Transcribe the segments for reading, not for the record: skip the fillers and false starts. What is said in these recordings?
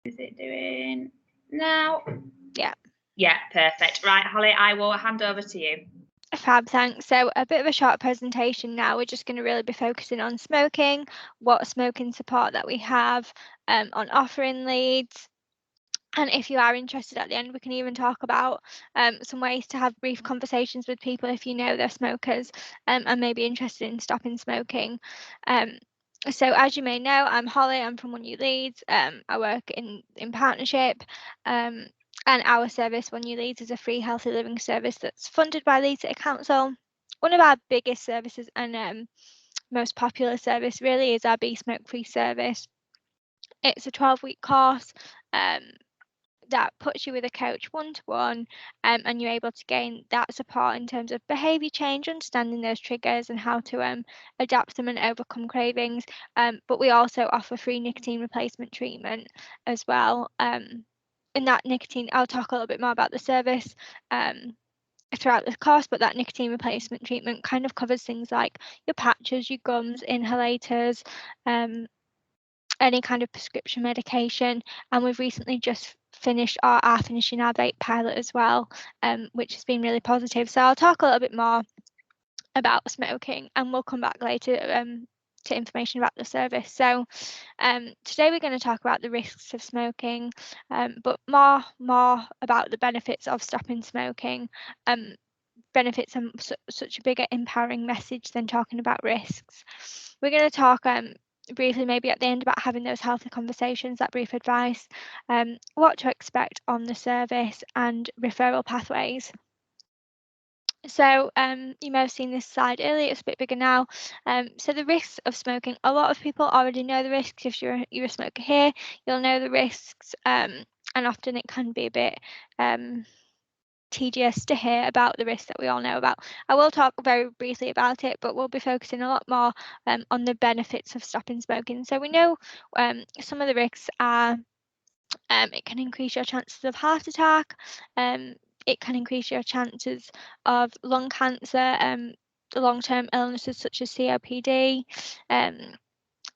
Is it doing now? Yeah. Yeah, perfect. Right, Holly, I will hand over to you. Fab, thanks. So a bit of a short presentation now. We're just going to really be focusing on smoking, what smoking support that we have on offering Leeds. And if you are interested at the end, we can even talk about some ways to have brief conversations with people if you know they're smokers and may be interested in stopping smoking. So as you may know, I'm Holly, I'm from One U Leeds. I work in partnership. And our service, One U Leeds, is a free healthy living service that's funded by Leeds City Council. One of our biggest services and most popular service really is our Be Smoke Free service. It's a 12-week course that puts you with a coach one-to-one, and you're able to gain that support in terms of behaviour change, understanding those triggers and how to adapt them and overcome cravings. But we also offer free nicotine replacement treatment as well. And that nicotine, I'll talk a little bit more about the service throughout the course, but that nicotine replacement treatment kind of covers things like your patches, your gums, inhalators, any kind of prescription medication. And we've recently just finishing our vape pilot as well, which has been really positive. So I'll talk a little bit more about smoking, and we'll come back later to information about the service. So today we're going to talk about the risks of smoking, but more about the benefits of stopping smoking. Benefits are such a bigger empowering message than talking about risks. We're going to talk briefly maybe at the end about having those healthy conversations, that brief advice, what to expect on the service, and referral pathways. So you may have seen this slide earlier, it's a bit bigger now. So the risks of smoking, a lot of people already know the risks. If you're a smoker here, you'll know the risks, and often it can be a bit tedious to hear about the risks that we all know about. I will talk very briefly about it, but we'll be focusing a lot more on the benefits of stopping smoking. So we know some of the risks are it can increase your chances of heart attack, it can increase your chances of lung cancer, long-term illnesses such as COPD.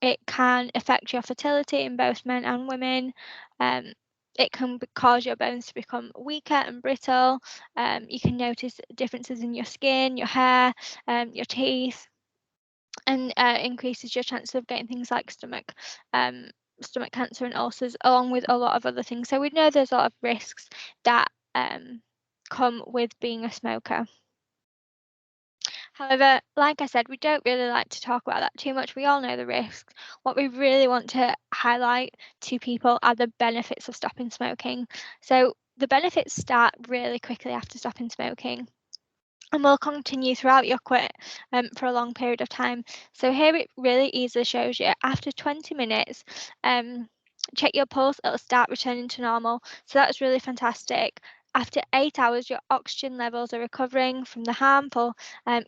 It can affect your fertility in both men and women. It can cause your bones to become weaker and brittle. You can notice differences in your skin, your hair, your teeth, and increases your chances of getting things like stomach cancer and ulcers, along with a lot of other things. So we know there's a lot of risks that come with being a smoker. However, like I said, we don't really like to talk about that too much. We all know the risks. What we really want to highlight to people are the benefits of stopping smoking. So the benefits start really quickly after stopping smoking, and will continue throughout your quit for a long period of time. So here it really easily shows you after 20 minutes, check your pulse, it'll start returning to normal. So that's really fantastic. After 8 hours, your oxygen levels are recovering from the harmful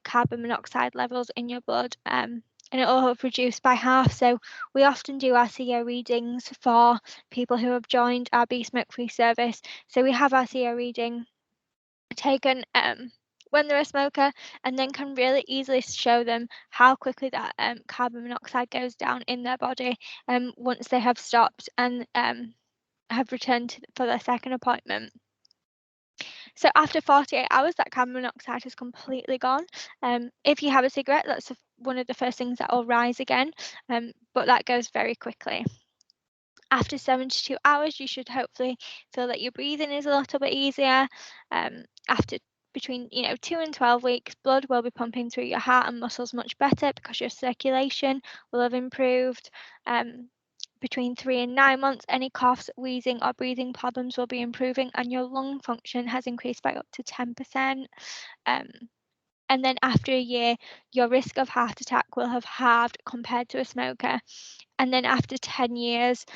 carbon monoxide levels in your blood, and it will have reduced by half. So we often do our CO readings for people who have joined our Be Smoke Free service. So we have our CO reading taken when they're a smoker, and then can really easily show them how quickly that carbon monoxide goes down in their body once they have stopped and have returned for their second appointment. So after 48 hours, that carbon monoxide has completely gone. If you have a cigarette, that's one of the first things that will rise again, but that goes very quickly. After 72 hours, you should hopefully feel that your breathing is a little bit easier. After between 2 and 12 weeks, blood will be pumping through your heart and muscles much better because your circulation will have improved. Between 3 and 9 months, any coughs, wheezing or breathing problems will be improving, and your lung function has increased by up to 10%. And then after a year, your risk of heart attack will have halved compared to a smoker. And then after 10 years,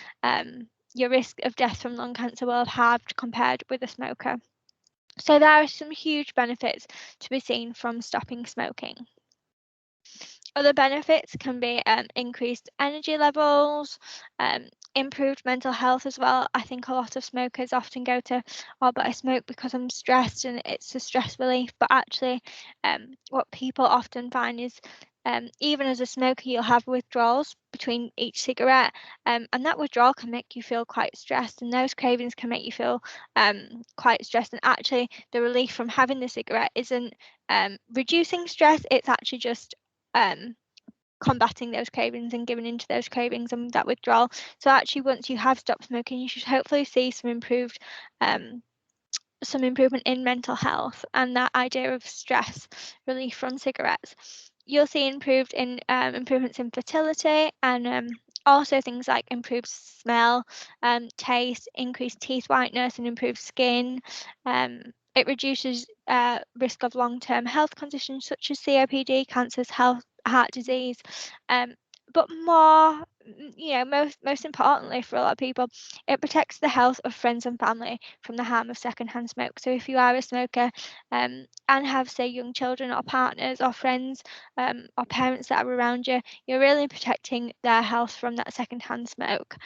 your risk of death from lung cancer will have halved compared with a smoker. So there are some huge benefits to be seen from stopping smoking. Other benefits can be increased energy levels, improved mental health as well. I think a lot of smokers often go to, oh, but I smoke because I'm stressed and it's a stress relief. But actually, what people often find is Even as a smoker, you'll have withdrawals between each cigarette, and that withdrawal can make you feel quite stressed, and those cravings can make you feel quite stressed. And actually, the relief from having the cigarette isn't reducing stress, it's actually just combating those cravings and giving into those cravings and that withdrawal. So actually, once you have stopped smoking, you should hopefully see some improvement in mental health and that idea of stress relief from cigarettes. You'll see improvements in fertility and also things like improved smell, taste, increased teeth whiteness, and improved skin. It reduces risk of long-term health conditions such as COPD, cancers, heart disease. But more, most importantly for a lot of people, it protects the health of friends and family from the harm of secondhand smoke. So if you are a smoker and have, say, young children or partners or friends or parents that are around you, you're really protecting their health from that secondhand smoke.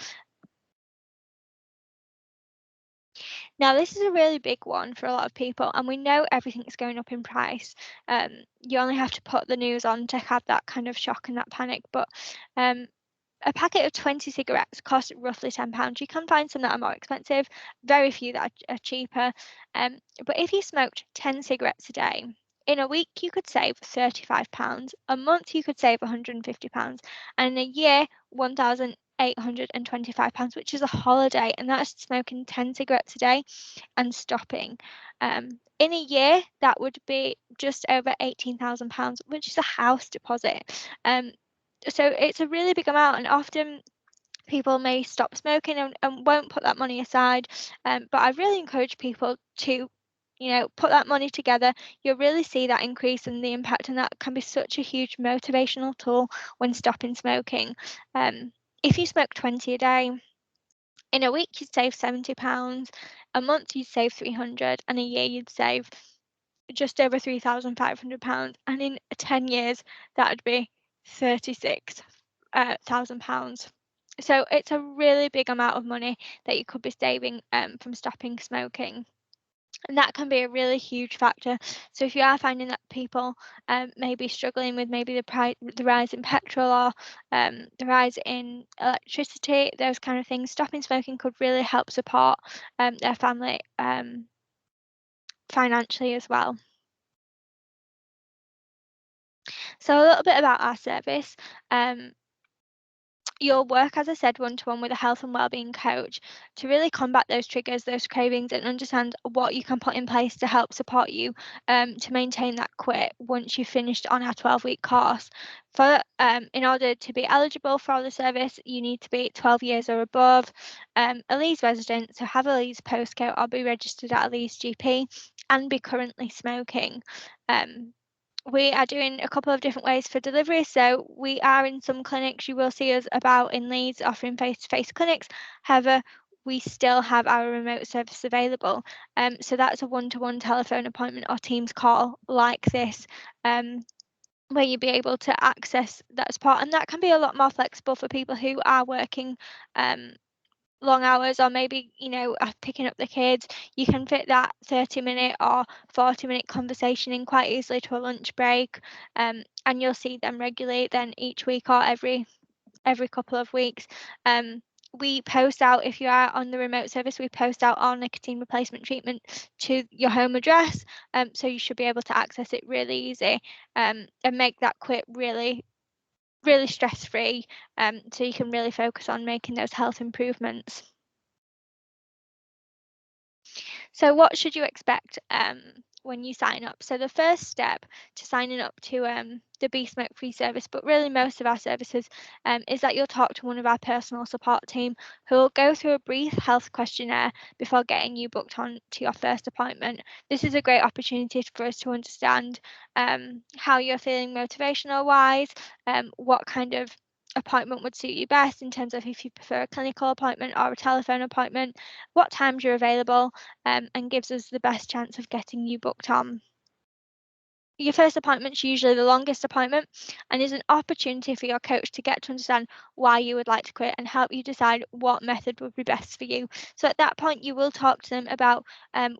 Now, this is a really big one for a lot of people, and we know everything's going up in price. You only have to put the news on to have that kind of shock and that panic. But a packet of 20 cigarettes costs roughly £10. You can find some that are more expensive, very few that are cheaper. But if you smoked 10 cigarettes a day, in a week you could save £35. A month you could save £150. And in a year, £1,825, which is a holiday. And that's smoking 10 cigarettes a day and stopping. In a year, that would be just over £18,000, which is a house deposit. So it's a really big amount, and often people may stop smoking and won't put that money aside. But I really encourage people to, put that money together. You'll really see that increase in the impact, and that can be such a huge motivational tool when stopping smoking. If you smoke 20 a day, in a week you'd save £70, a month you'd save 300, and a year you'd save just over £3,500, and in 10 years that would be £36,000. So it's a really big amount of money that you could be saving from stopping smoking. And that can be a really huge factor. So if you are finding that people may be struggling with maybe the rise in petrol or the rise in electricity, those kind of things, stopping smoking could really help support their family financially as well. So a little bit about our service. You'll work, as I said, one-to-one with a health and wellbeing coach to really combat those triggers, those cravings, and understand what you can put in place to help support you to maintain that quit once you've finished on our 12-week course. In order to be eligible for the service, you need to be 12 years or above, a Leeds resident, so have a Leeds postcode or be registered at a Leeds GP, and be currently smoking. We are doing a couple of different ways for delivery. So we are in some clinics, you will see us about in Leeds offering face-to-face clinics. However, we still have our remote service available. So that's a one-to-one telephone appointment or Teams call like this, where you'll be able to access that support. And that can be a lot more flexible for people who are working long hours, or maybe picking up the kids. You can fit that 30-minute or 40-minute conversation in quite easily to a lunch break, and you'll see them regularly then each week or every couple of weeks. We post out, if you are on the remote service, we post out our nicotine replacement treatment to your home address, so you should be able to access it really easy, and make that quit really stress-free, so you can really focus on making those health improvements. So what should you expect when you sign up? So the first step to signing up to the Be Smoke Free service, but really most of our services, is that you'll talk to one of our personal support team who will go through a brief health questionnaire before getting you booked on to your first appointment. This is a great opportunity for us to understand how you're feeling motivational wise, what kind of appointment would suit you best in terms of if you prefer a clinical appointment or a telephone appointment, what times you're available, and gives us the best chance of getting you booked on. Your first appointment is usually the longest appointment and is an opportunity for your coach to get to understand why you would like to quit and help you decide what method would be best for you. So at that point, you will talk to them about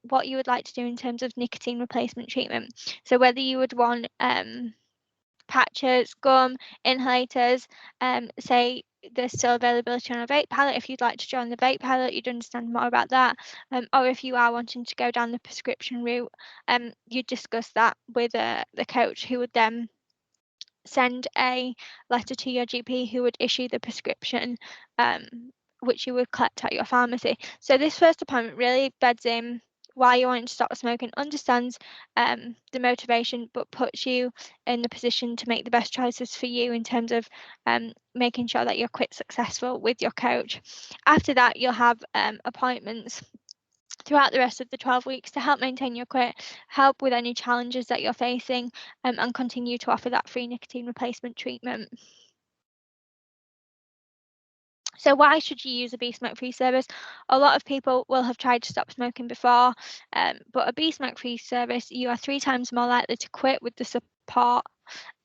what you would like to do in terms of nicotine replacement treatment. So whether you would want patches, gum, inhalators. Say there's still availability on a vape pilot. If you'd like to join the vape pilot, you'd understand more about that. Or if you are wanting to go down the prescription route, you'd discuss that with the coach, who would then send a letter to your GP, who would issue the prescription, which you would collect at your pharmacy. So this first appointment really beds in why you're wanting to stop smoking, understands the motivation, but puts you in the position to make the best choices for you in terms of making sure that you're quit successful with your coach. After that, you'll have appointments throughout the rest of the 12 weeks to help maintain your quit, help with any challenges that you're facing, and continue to offer that free nicotine replacement treatment. So why should you use a Be Smoke Free service? A lot of people will have tried to stop smoking before, but a Be Smoke Free service, you are 3 times more likely to quit with the support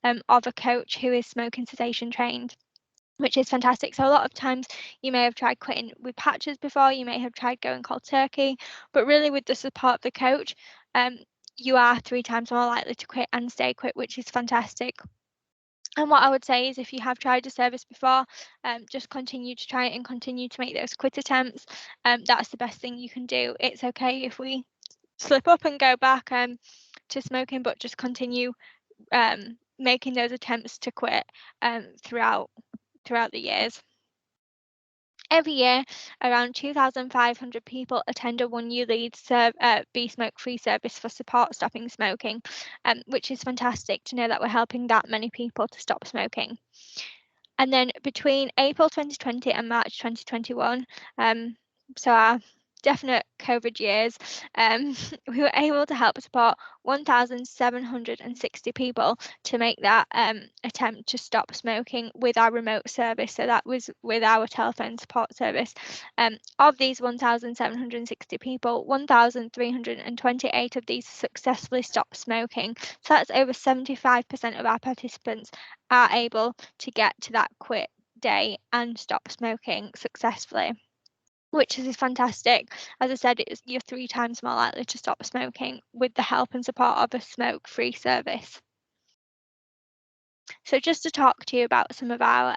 of a coach who is smoking cessation trained, which is fantastic. So a lot of times you may have tried quitting with patches before, you may have tried going cold turkey, but really with the support of the coach, you are 3 times more likely to quit and stay quit, which is fantastic. And what I would say is, if you have tried a service before, just continue to try it and continue to make those quit attempts. That's the best thing you can do. It's okay if we slip up and go back to smoking, but just continue making those attempts to quit throughout the years. Every year, around 2,500 people attend a one-year lead Be Smoke Free service for support stopping smoking, which is fantastic to know that we're helping that many people to stop smoking. And then between April 2020 and March 2021, so our definite COVID years, we were able to help support 1,760 people to make that attempt to stop smoking with our remote service. So that was with our telephone support service. Of these 1,760 people, 1,328 of these successfully stopped smoking. So that's over 75% of our participants are able to get to that quit day and stop smoking successfully, which is fantastic. As I said, you're 3 times more likely to stop smoking with the help and support of a smoke-free service. So just to talk to you about some of our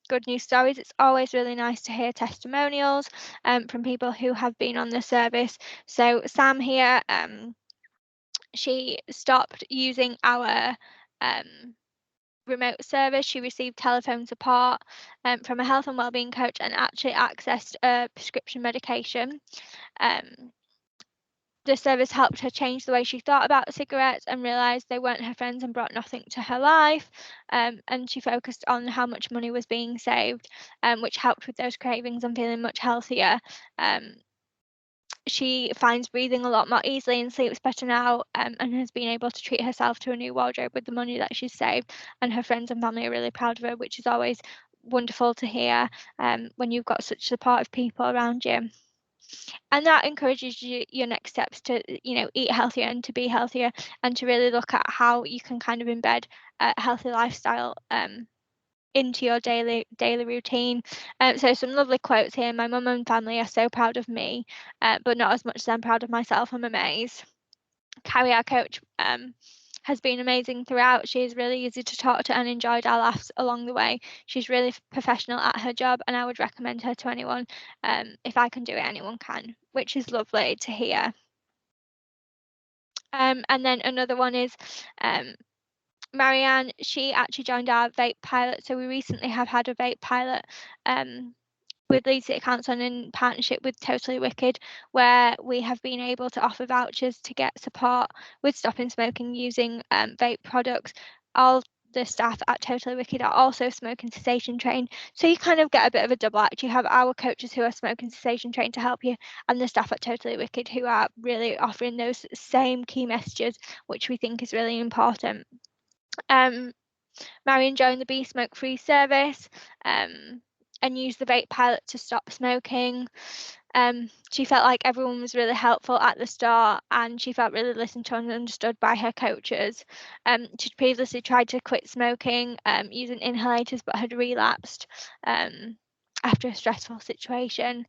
good news stories, it's always really nice to hear testimonials from people who have been on the service. So Sam here, she stopped using our remote service. She received telephone support from a health and wellbeing coach and actually accessed a prescription medication. The service helped her change the way she thought about cigarettes and realised they weren't her friends and brought nothing to her life. And she focused on how much money was being saved, which helped with those cravings and feeling much healthier. She finds breathing a lot more easily and sleeps better now, and has been able to treat herself to a new wardrobe with the money that she's saved, and her friends and family are really proud of her, which is always wonderful to hear when you've got such supportive people around you. And that encourages you, your next steps to, eat healthier and to be healthier, and to really look at how you can kind of embed a healthy lifestyle into your daily routine. So some lovely quotes here. My mum and family are so proud of me, but not as much as I'm proud of myself. I'm amazed. Carrie, our coach, has been amazing throughout. She is really easy to talk to and enjoyed our laughs along the way. She's really professional at her job, and I would recommend her to anyone. If I can do it, anyone can, which is lovely to hear. And then another one is Marianne. She actually joined our vape pilot. So we recently have had a vape pilot with Leeds City Council and in partnership with Totally Wicked, where we have been able to offer vouchers to get support with stopping smoking using vape products. All the staff at Totally Wicked are also smoking cessation trained, so you kind of get a bit of a double act. You have our coaches who are smoking cessation trained to help you, and the staff at Totally Wicked who are really offering those same key messages, which we think is really important. Marion joined the Be Smoke Free service and used the vape pilot to stop smoking. She felt like everyone was really helpful at the start, and she felt really listened to and understood by her coaches. She'd previously tried to quit smoking using inhalators, but had relapsed after a stressful situation.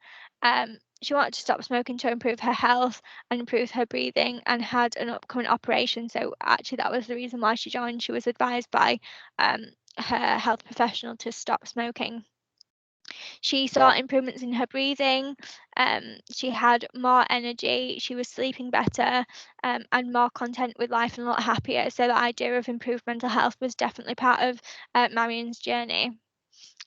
she wanted to stop smoking to improve her health and improve her breathing, and had an upcoming operation. So actually that was the reason why she joined. She was advised by her health professional to stop smoking. She saw improvements in her breathing, she had more energy, she was sleeping better, and more content with life and a lot happier. So the idea of improved mental health was definitely part of Marion's journey.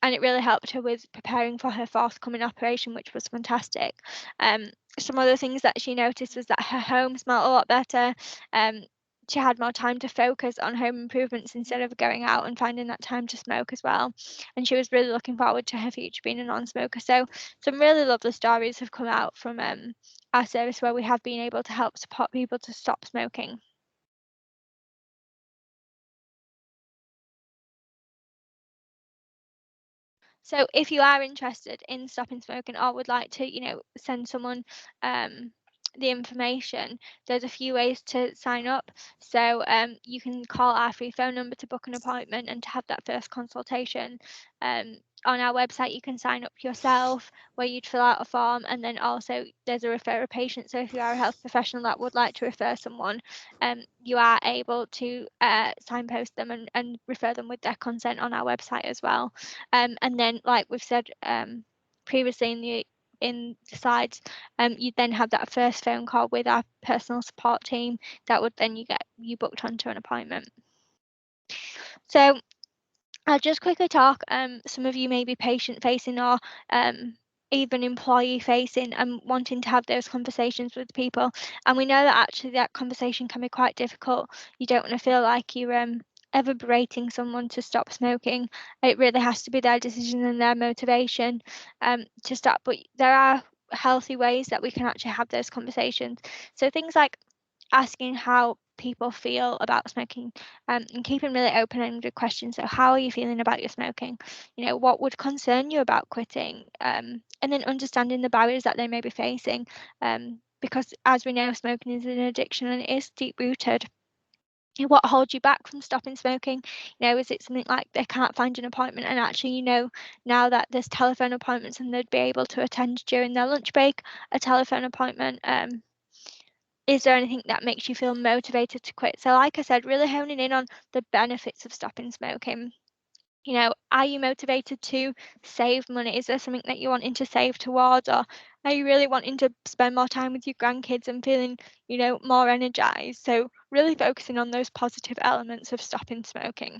And it really helped her with preparing for her forthcoming operation, which was fantastic. Some other things that she noticed was that her home smelled a lot better. She had more time to focus on home improvements instead of going out and finding that time to smoke as well. And she was really looking forward to her future being a non-smoker. So some really lovely stories have come out from our service, where we have been able to help support people to stop smoking. So if you are interested in stopping smoking, or would like to, send someone the information, there's a few ways to sign up. So you can call our free phone number to book an appointment and to have that first consultation. On our website, you can sign up yourself, where you'd fill out a form, and then also there's a refer a patient. So if you are a health professional that would like to refer someone, you are able to signpost them and refer them with their consent on our website as well. And then, like we've said previously in the slides, you then have that first phone call with our personal support team that would then get you booked onto an appointment. So I'll just quickly talk. Some of you may be patient facing, or even employee facing, and wanting to have those conversations with people. And we know that actually that conversation can be quite difficult. You don't want to feel like you're ever berating someone to stop smoking. It really has to be their decision and their motivation to stop. But there are healthy ways that we can actually have those conversations. So things like asking how people feel about smoking, and keeping really open-ended questions. So how are you feeling about your smoking? What would concern you about quitting? And then understanding the barriers that they may be facing, because as we know, smoking is an addiction and it is deep-rooted. What holds you back from stopping smoking? Is it something like they can't find an appointment, and actually now that there's telephone appointments and they'd be able to attend during their lunch break a telephone appointment? Is there anything that makes you feel motivated to quit? So like I said, really honing in on the benefits of stopping smoking. Are you motivated to save money? Is there something that you're wanting to save towards, or are you really wanting to spend more time with your grandkids and feeling, more energized? So really focusing on those positive elements of stopping smoking.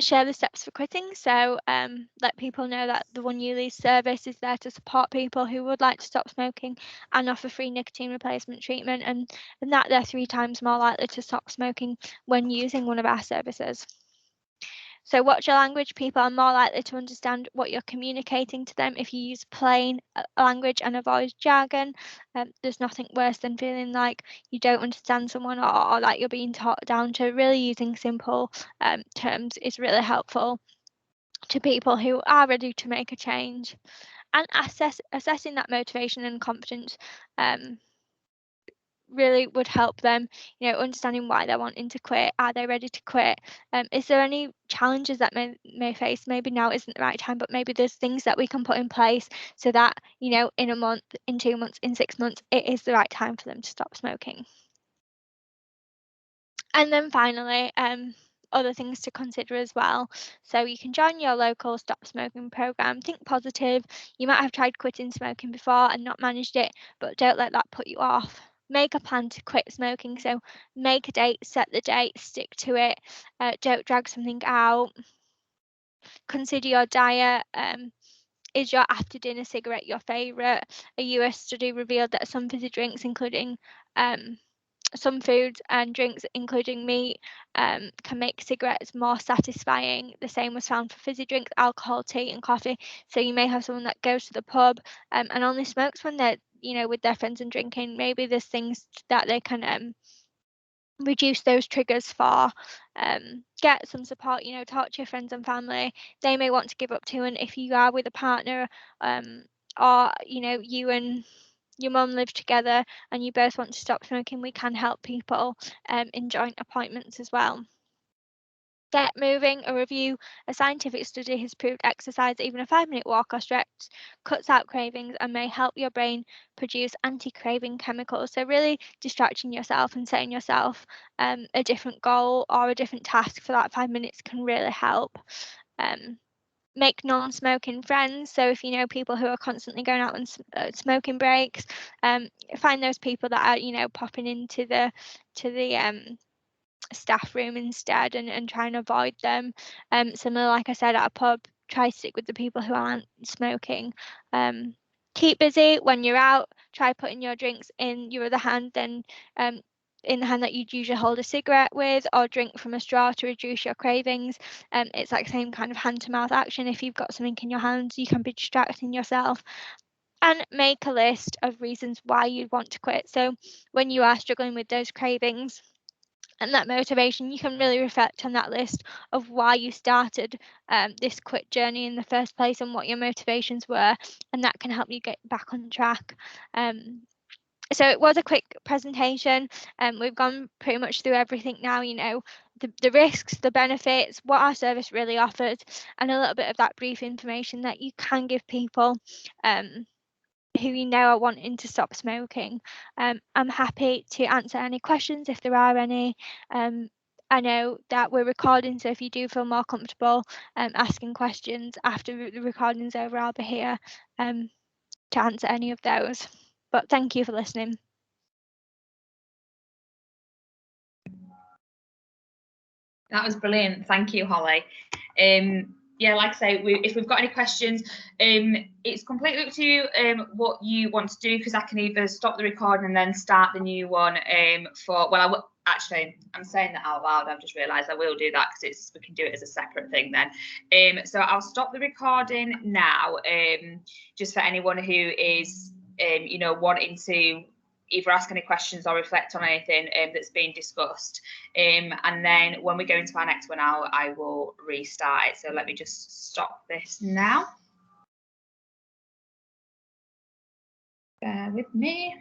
Share the steps for quitting. So let people know that the One You Leave service is there to support people who would like to stop smoking and offer free nicotine replacement treatment, and that they're 3 times more likely to stop smoking when using one of our services. So watch your language. People are more likely to understand what you're communicating to them if you use plain language and avoid jargon. There's nothing worse than feeling like you don't understand someone, or that you're being taught down to. Really using simple terms is really helpful to people who are ready to make a change. And assessing that motivation and confidence really would help them, understanding why they're wanting to quit. Are they ready to quit? Is there any challenges that may face? Maybe now isn't the right time, but maybe there's things that we can put in place so that, in a month, in 2 months, in 6 months, it is the right time for them to stop smoking. And then finally, other things to consider as well. So you can join your local stop smoking program. Think positive. You might have tried quitting smoking before and not managed it, but don't let that put you off. Make a plan to quit smoking. So make a date, set the date, stick to it. Don't drag something out. Consider your diet. Is your after dinner cigarette your favourite? A US study revealed that some fizzy drinks, including some foods and drinks, including meat, can make cigarettes more satisfying. The same was found for fizzy drinks, alcohol, tea, and coffee. So you may have someone that goes to the pub and only smokes when they're, with their friends and drinking. Maybe there's things that they can reduce those triggers for. Get some support, talk to your friends and family. They may want to give up too, and if you are with a partner, or you and your mum live together and you both want to stop smoking, we can help people in joint appointments as well. Get moving. A review, a scientific study has proved exercise, even a 5-minute walk or stretch, cuts out cravings and may help your brain produce anti-craving chemicals. So really distracting yourself and setting yourself a different goal or a different task for that 5 minutes can really help. Make non-smoking friends. So if you know people who are constantly going out on smoking breaks, find those people that are, you know, popping into the staff room instead, and try and avoid them. Similar, like I said, at a pub, try to stick with the people who aren't smoking. Keep busy when you're out. Try putting your drinks in your other hand than in the hand that you'd usually hold a cigarette with, or drink from a straw to reduce your cravings. It's like same kind of hand to mouth action. If you've got something in your hands, you can be distracting yourself. And make a list of reasons why you'd want to quit. So when you are struggling with those cravings and that motivation, you can really reflect on that list of why you started this quit journey in the first place and what your motivations were, and that can help you get back on track. So it was a quick presentation, and we've gone pretty much through everything now, you know, the risks, the benefits, what our service really offers, and a little bit of that brief information that you can give people who you know are wanting to stop smoking. I'm happy to answer any questions if there are any. I know that we're recording, so if you do feel more comfortable asking questions after the recording's over, I'll be here to answer any of those. But thank you for listening. That was brilliant. Thank you, Holly. Yeah, like I say, if we've got any questions, it's completely up to you what you want to do, because I can either stop the recording and then start the new one actually, I'm saying that out loud. I've just realised I will do that because we can do it as a separate thing then. So I'll stop the recording now, just for anyone who is, you know, wanting to either ask any questions or reflect on anything that's been discussed. And then when we go into our next one, I will restart it. So let me just stop this now. Bear with me.